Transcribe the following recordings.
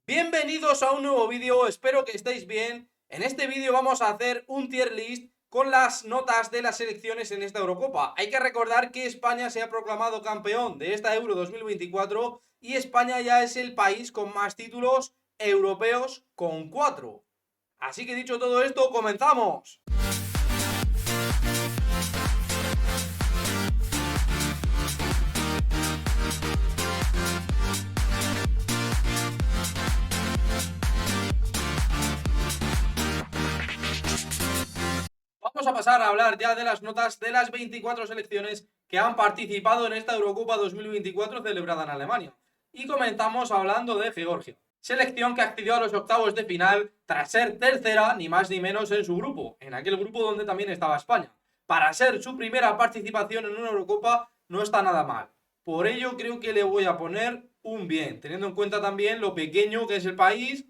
Bienvenidos a un nuevo vídeo, espero que estéis bien. En este vídeo vamos a hacer un tier list con las notas de las selecciones en esta Eurocopa. Hay que recordar que España se ha proclamado campeón de esta Euro 2024 y España ya es el país con más títulos europeos con 4. Así que dicho todo esto, ¡comenzamos! Vamos a pasar a hablar ya de las notas de las 24 selecciones que han participado en esta Eurocopa 2024 celebrada en Alemania. Y comenzamos hablando de Georgia, selección que accedió a los octavos de final tras ser tercera ni más ni menos en su grupo, en aquel grupo donde también estaba España. Para ser su primera participación en una Eurocopa no está nada mal. Por ello creo que le voy a poner un bien, teniendo en cuenta también lo pequeño que es el país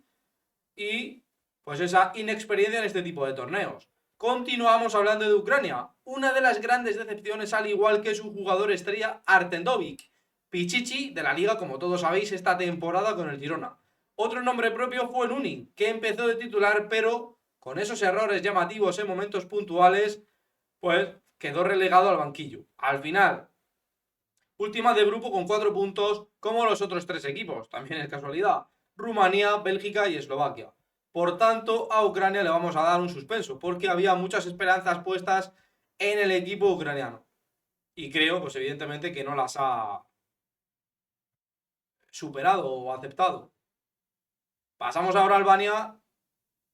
y pues esa inexperiencia en este tipo de torneos. Continuamos hablando de Ucrania, una de las grandes decepciones al igual que su jugador estrella Artendovic, Pichichi de la liga como todos sabéis esta temporada con el Girona. Otro nombre propio fue Lunin, que empezó de titular pero con esos errores llamativos en momentos puntuales pues quedó relegado al banquillo. Al final, última de grupo con 4 puntos como los otros 3 equipos, también es casualidad, Rumanía, Bélgica y Eslovaquia. Por tanto, a Ucrania le vamos a dar un suspenso, porque había muchas esperanzas puestas en el equipo ucraniano. Y creo, pues evidentemente, que no las ha superado o aceptado. Pasamos ahora a Albania,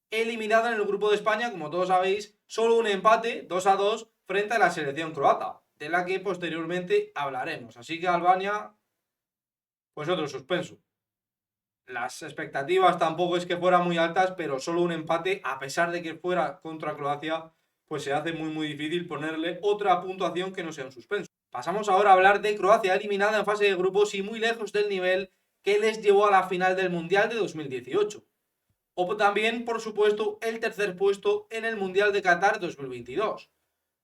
eliminada en el grupo de España, como todos sabéis, solo un empate, 2-2, frente a la selección croata, de la que posteriormente hablaremos. Así que Albania, pues otro suspenso. Las expectativas tampoco es que fueran muy altas, pero solo un empate, a pesar de que fuera contra Croacia, pues se hace muy difícil ponerle otra puntuación que no sea un suspenso. Pasamos ahora a hablar de Croacia, eliminada en fase de grupos y muy lejos del nivel que les llevó a la final del Mundial de 2018. O también, por supuesto, el tercer puesto en el Mundial de Qatar 2022.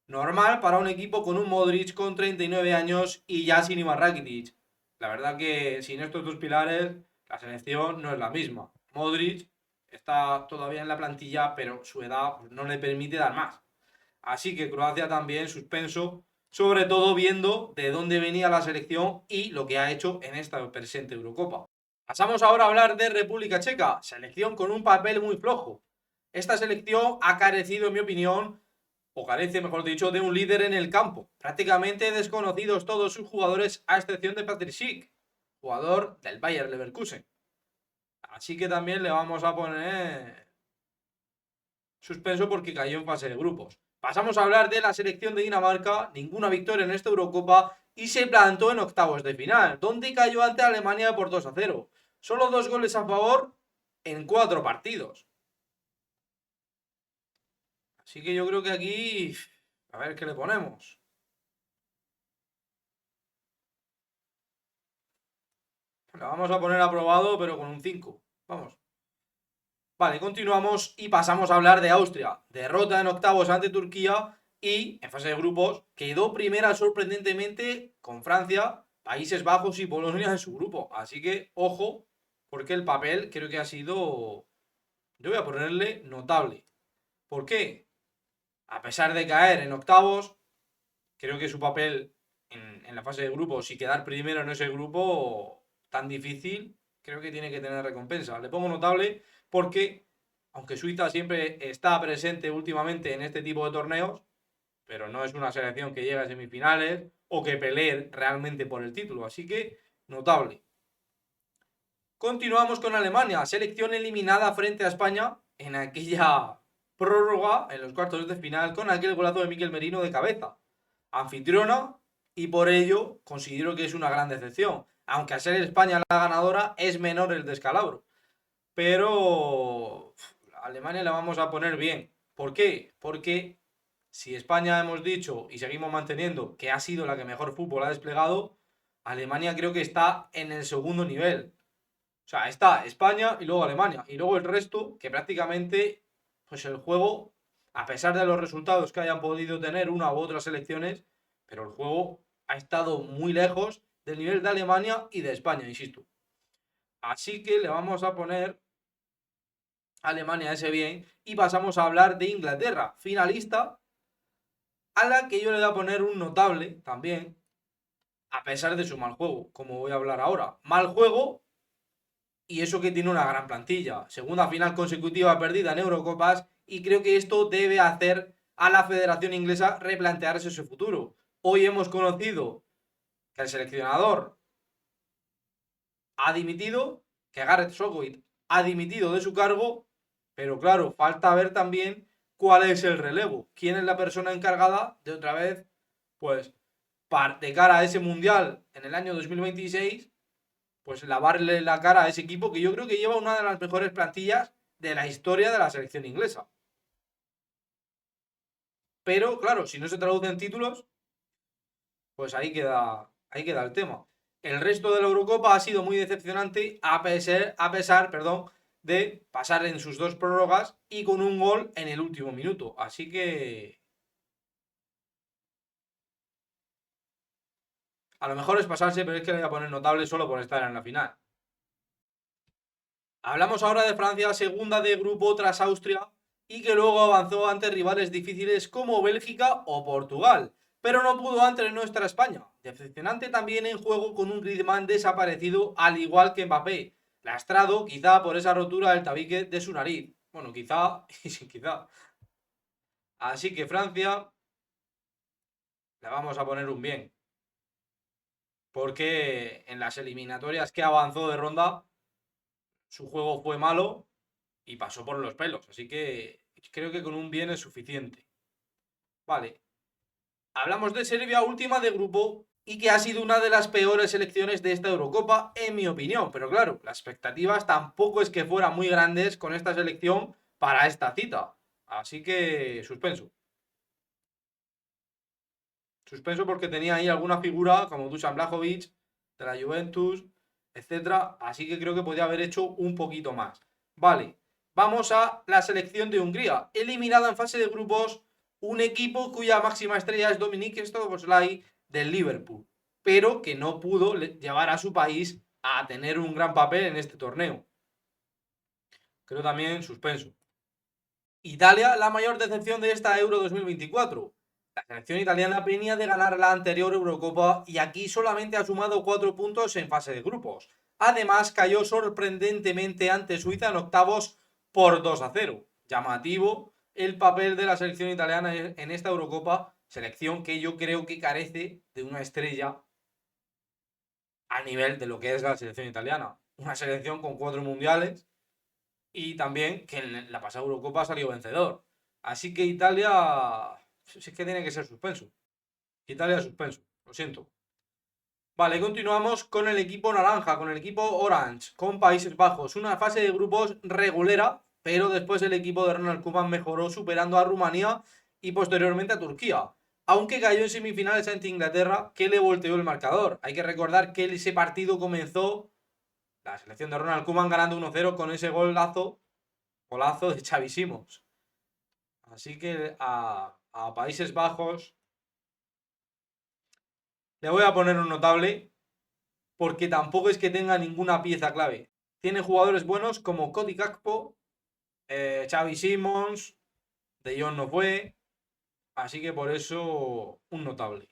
Normal para un equipo con un Modric con 39 años y ya sin Ivan Rakitic. La verdad que sin estos dos pilares la selección no es la misma. Modric está todavía en la plantilla, pero su edad no le permite dar más. Así que Croacia también suspenso, sobre todo viendo de dónde venía la selección y lo que ha hecho en esta presente Eurocopa. Pasamos ahora a hablar de República Checa, selección con un papel muy flojo. Esta selección ha carecido, en mi opinión, o carece, mejor dicho, de un líder en el campo. Prácticamente desconocidos todos sus jugadores, a excepción de Patrick Schick, jugador del Bayer Leverkusen. Así que también le vamos a poner suspenso porque cayó en fase de grupos. Pasamos a hablar de la selección de Dinamarca, ninguna victoria en esta Eurocopa y se plantó en octavos de final, donde cayó ante Alemania por 2-0. Solo 2 goles a favor en 4 partidos. Así que yo creo que aquí, a ver qué le ponemos. Le vamos a poner aprobado, pero con un 5. Vamos. Vale, continuamos y pasamos a hablar de Austria. Derrota en octavos ante Turquía y en fase de grupos quedó primera sorprendentemente con Francia, Países Bajos y Polonia en su grupo. Así que, ojo, porque el papel creo que ha sido, yo voy a ponerle notable. ¿Por qué? A pesar de caer en octavos, creo que su papel en la fase de grupos y quedar primero en ese grupo tan difícil, creo que tiene que tener recompensa. Le pongo notable porque, aunque Suiza siempre está presente últimamente en este tipo de torneos, pero no es una selección que llega a semifinales o que pelee realmente por el título. Así que, notable. Continuamos con Alemania, selección eliminada frente a España en aquella prórroga en los cuartos de final con aquel golazo de Mikel Merino de cabeza. Anfitriona y por ello considero que es una gran decepción. Aunque al ser España la ganadora es menor el descalabro. Pero a Alemania la vamos a poner bien. ¿Por qué? Porque si España hemos dicho y seguimos manteniendo que ha sido la que mejor fútbol ha desplegado, Alemania creo que está en el segundo nivel. O sea, está España y luego Alemania. Y luego el resto, que prácticamente, pues el juego, a pesar de los resultados que hayan podido tener una u otras selecciones, pero el juego ha estado muy lejos del nivel de Alemania y de España, insisto. Así que le vamos a poner Alemania ese bien y pasamos a hablar de Inglaterra, finalista, a la que yo le voy a poner un notable también, a pesar de su mal juego, como voy a hablar ahora. Mal juego y eso que tiene una gran plantilla. Segunda final consecutiva perdida en Eurocopas y creo que esto debe hacer a la Federación Inglesa replantearse su futuro. Hoy hemos conocido que el seleccionador ha dimitido, que Gareth Southgate ha dimitido de su cargo, pero claro, falta ver también cuál es el relevo, quién es la persona encargada de otra vez, pues, de cara a ese mundial en el año 2026, pues lavarle la cara a ese equipo que yo creo que lleva una de las mejores plantillas de la historia de la selección inglesa. Pero claro, si no se traduce en títulos, pues ahí queda el tema. El resto de la Eurocopa ha sido muy decepcionante a pesar, perdón, de pasar en sus dos prórrogas y con un gol en el último minuto. Así que a lo mejor es pasarse, pero es que le voy a poner notable solo por estar en la final. Hablamos ahora de Francia, segunda de grupo tras Austria, y que luego avanzó ante rivales difíciles como Bélgica o Portugal, pero no pudo ante nuestra España. Decepcionante también en juego con un Griezmann desaparecido al igual que Mbappé, lastrado quizá por esa rotura del tabique de su nariz. Bueno, quizá y sin quizá. Así que Francia le vamos a poner un bien, porque en las eliminatorias que avanzó de ronda, su juego fue malo y pasó por los pelos. Así que creo que con un bien es suficiente. Vale. Hablamos de Serbia, última de grupo, y que ha sido una de las peores selecciones de esta Eurocopa, en mi opinión. Pero claro, las expectativas tampoco es que fueran muy grandes con esta selección para esta cita. Así que suspenso. Suspenso porque tenía ahí alguna figura como Dusan Blajovic, de la Juventus, etcétera. Así que creo que podía haber hecho un poquito más. Vale, vamos a la selección de Hungría. Eliminada en fase de grupos, un equipo cuya máxima estrella es Dominik Szoboszlai del Liverpool, pero que no pudo llevar a su país a tener un gran papel en este torneo. Creo también suspenso. Italia, la mayor decepción de esta Euro 2024. La selección italiana venía de ganar la anterior Eurocopa y aquí solamente ha sumado 4 puntos en fase de grupos. Además, cayó sorprendentemente ante Suiza en octavos por 2-0. Llamativo el papel de la selección italiana en esta Eurocopa, selección que yo creo que carece de una estrella a nivel de lo que es la selección italiana. Una selección con 4 mundiales y también que en la pasada Eurocopa salió vencedor. Así que Italia, si es que tiene que ser suspenso. Italia suspenso, lo siento. Vale, continuamos con el equipo naranja, con el equipo Orange, con Países Bajos. Una fase de grupos regulera, pero después el equipo de Ronald Koeman mejoró superando a Rumanía y posteriormente a Turquía. Aunque cayó en semifinales ante Inglaterra, que le volteó el marcador. Hay que recordar que ese partido comenzó la selección de Ronald Koeman ganando 1-0 con ese golazo de Xavi Simons. Así que a Países Bajos le voy a poner un notable porque tampoco es que tenga ninguna pieza clave. Tiene jugadores buenos como Cody Gakpo, Xavi Simons, De Jong no fue, así que por eso un notable.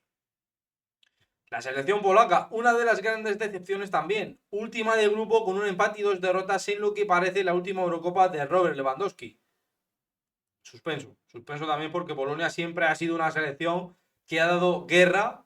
La selección polaca, una de las grandes decepciones también. Última de grupo con un empate y 2 derrotas en lo que parece la última Eurocopa de Robert Lewandowski. Suspenso. Suspenso también porque Polonia siempre ha sido una selección que ha dado guerra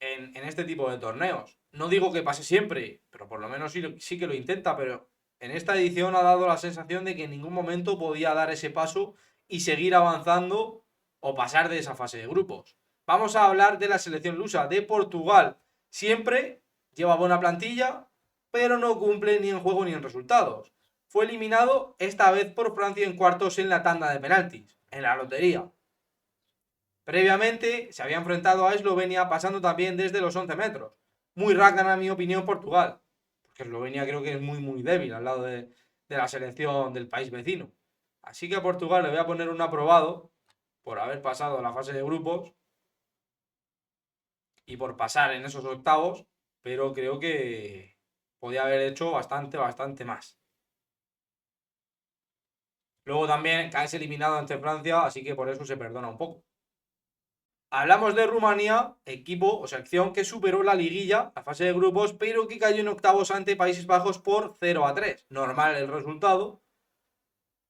en este tipo de torneos. No digo que pase siempre, pero por lo menos sí que lo intenta, pero en esta edición ha dado la sensación de que en ningún momento podía dar ese paso y seguir avanzando o pasar de esa fase de grupos. Vamos a hablar de la selección lusa de Portugal. Siempre lleva buena plantilla, pero no cumple ni en juego ni en resultados. Fue eliminado esta vez por Francia en cuartos en la tanda de penaltis, en la lotería. Previamente se había enfrentado a Eslovenia pasando también desde los 11 metros. Muy rácana, en mi opinión, Portugal. Porque Eslovenia creo que es muy débil al lado de la selección del país vecino. Así que a Portugal le voy a poner un aprobado por haber pasado la fase de grupos y por pasar en esos octavos, pero creo que podía haber hecho bastante más. Luego también caes eliminado ante Francia, así que por eso se perdona un poco. Hablamos de Rumanía, equipo o selección que superó la liguilla, la fase de grupos, pero que cayó en octavos ante Países Bajos por 0-3. Normal el resultado.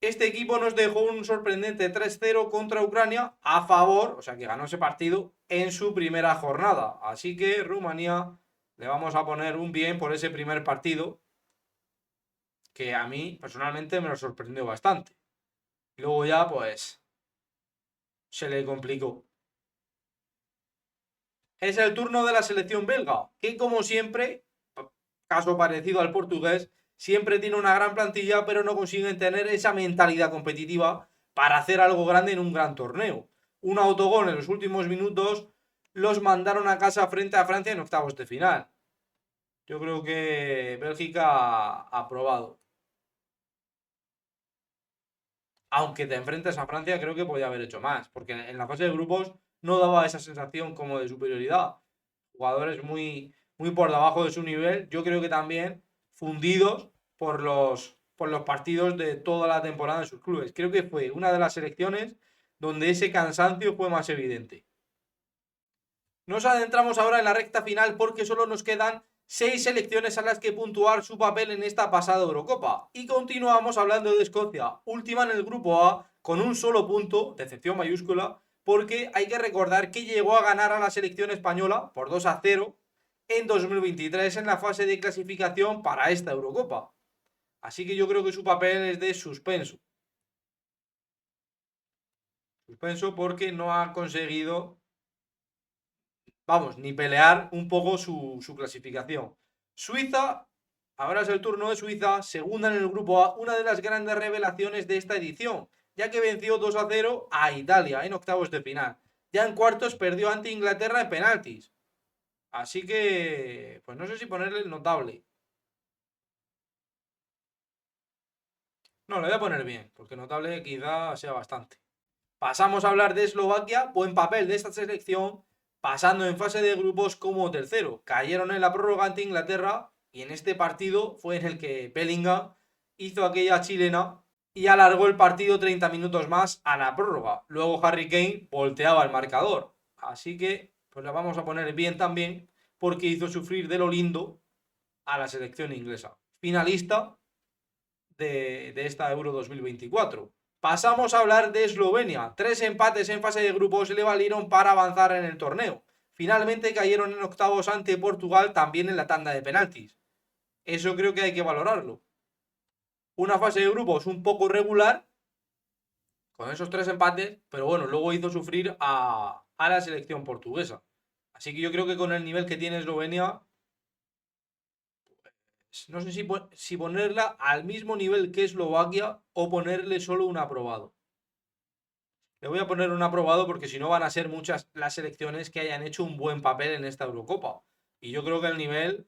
Este equipo nos dejó un sorprendente 3-0 contra Ucrania a favor, o sea que ganó ese partido en su primera jornada. Así que Rumanía le vamos a poner un bien por ese primer partido, que a mí personalmente me lo sorprendió bastante. Y luego ya pues se le complicó. Es el turno de la selección belga, que como siempre, caso parecido al portugués, siempre tiene una gran plantilla, pero no consiguen tener esa mentalidad competitiva para hacer algo grande en un gran torneo. Un autogol en los últimos minutos los mandaron a casa frente a Francia en octavos de final. Yo creo que Bélgica ha aprobado. Aunque te enfrentes a Francia, creo que podía haber hecho más, porque en la fase de grupos no daba esa sensación como de superioridad. Jugadores muy por debajo de su nivel, yo creo que también fundidos por los partidos de toda la temporada en sus clubes. Creo que fue una de las selecciones donde ese cansancio fue más evidente. Nos adentramos ahora en la recta final porque solo nos quedan 6 selecciones a las que puntuar su papel en esta pasada Eurocopa. Y continuamos hablando de Escocia, última en el grupo A, con un solo punto, decepción mayúscula, porque hay que recordar que llegó a ganar a la selección española por 2-0 en 2023 en la fase de clasificación para esta Eurocopa. Así que yo creo que su papel es de suspenso. Suspenso porque no ha conseguido, vamos, ni pelear un poco su clasificación. Suiza, ahora es el turno de Suiza, segunda en el grupo A, una de las grandes revelaciones de esta edición, ya que venció 2-0 a Italia en octavos de final. Ya en cuartos perdió ante Inglaterra en penaltis. Así que, pues no sé si ponerle el notable. No, le voy a poner bien, porque notable quizá sea bastante. Pasamos a hablar de Eslovaquia, buen papel de esta selección, pasando en fase de grupos como tercero. Cayeron en la prórroga ante Inglaterra y en este partido fue en el que Bellingham hizo aquella chilena y alargó el partido 30 minutos más a la prórroga. Luego Harry Kane volteaba el marcador. Así que pues la vamos a poner bien también porque hizo sufrir de lo lindo a la selección inglesa. Finalista de esta Euro 2024. Pasamos a hablar de Eslovenia. 3 empates en fase de grupos le valieron para avanzar en el torneo. Finalmente cayeron en octavos ante Portugal también en la tanda de penaltis. Eso creo que hay que valorarlo. Una fase de grupos un poco regular, con esos 3 empates, pero bueno, luego hizo sufrir a la selección portuguesa. Así que yo creo que con el nivel que tiene Eslovenia, no sé si ponerla al mismo nivel que Eslovaquia o ponerle solo un aprobado. Le voy a poner un aprobado porque si no van a ser muchas las selecciones que hayan hecho un buen papel en esta Eurocopa. Y yo creo que el nivel,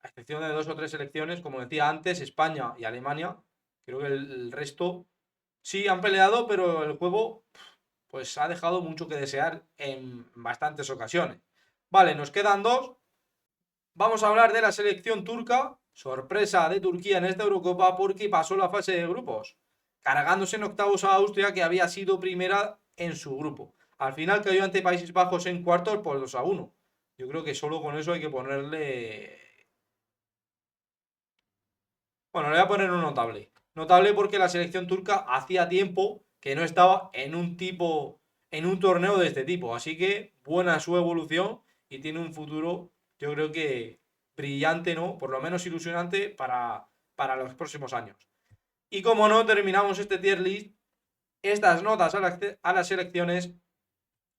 a excepción de 2 o 3 selecciones, como decía antes, España y Alemania, creo que el resto sí han peleado, pero el juego pues ha dejado mucho que desear en bastantes ocasiones. Vale, nos quedan 2. Vamos a hablar de la selección turca. Sorpresa de Turquía en esta Eurocopa porque pasó la fase de grupos, cargándose en octavos a Austria, que había sido primera en su grupo. Al final cayó ante Países Bajos en cuartos por 2-1. Yo creo que solo con eso hay que ponerle... Bueno, le voy a poner un notable. Notable porque la selección turca hacía tiempo que no estaba en un torneo de este tipo. Así que buena su evolución y tiene un futuro, yo creo que brillante, ¿no? Por lo menos ilusionante para los próximos años. Y como no, terminamos este tier list, estas notas a las selecciones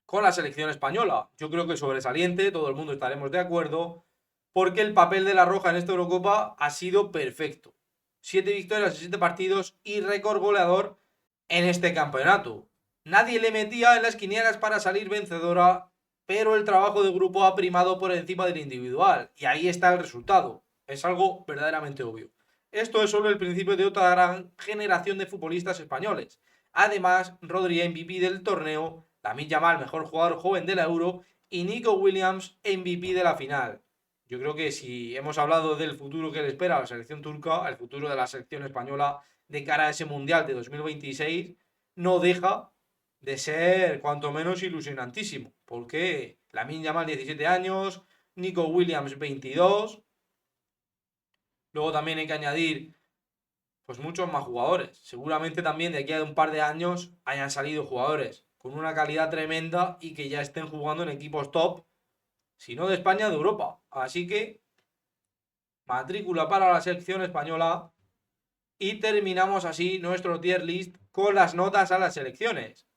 con la selección española. Yo creo que sobresaliente, todo el mundo estaremos de acuerdo, porque el papel de la Roja en esta Eurocopa ha sido perfecto. 7 victorias en 7 partidos y récord goleador en este campeonato. Nadie le metía en las quinielas para salir vencedora, pero el trabajo de grupo ha primado por encima del individual, y ahí está el resultado. Es algo verdaderamente obvio. Esto es solo el principio de otra gran generación de futbolistas españoles. Además, Rodri MVP del torneo, Lamine Yamal mejor jugador joven de la Euro y Nico Williams MVP de la final. Yo creo que si hemos hablado del futuro que le espera a la selección turca, el futuro de la selección española de cara a ese Mundial de 2026 no deja de ser cuanto menos ilusionantísimo. Porque Lamine Yamal 17 años, Nico Williams 22. Luego también hay que añadir pues muchos más jugadores. Seguramente también de aquí a un par de años hayan salido jugadores con una calidad tremenda y que ya estén jugando en equipos top, si no de España, de Europa. Así que matrícula para la selección española y terminamos así nuestro tier list con las notas a las selecciones.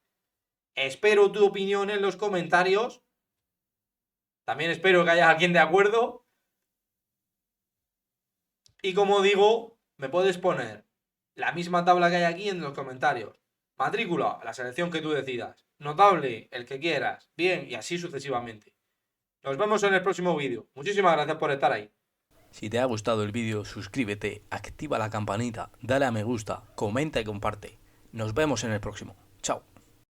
Espero tu opinión en los comentarios. También espero que haya alguien de acuerdo. Y como digo, me puedes poner la misma tabla que hay aquí en los comentarios. Matrícula, la selección que tú decidas. Notable, el que quieras. Bien, y así sucesivamente. Nos vemos en el próximo vídeo. Muchísimas gracias por estar ahí. Si te ha gustado el vídeo, suscríbete, activa la campanita, dale a me gusta, comenta y comparte. Nos vemos en el próximo. Chao.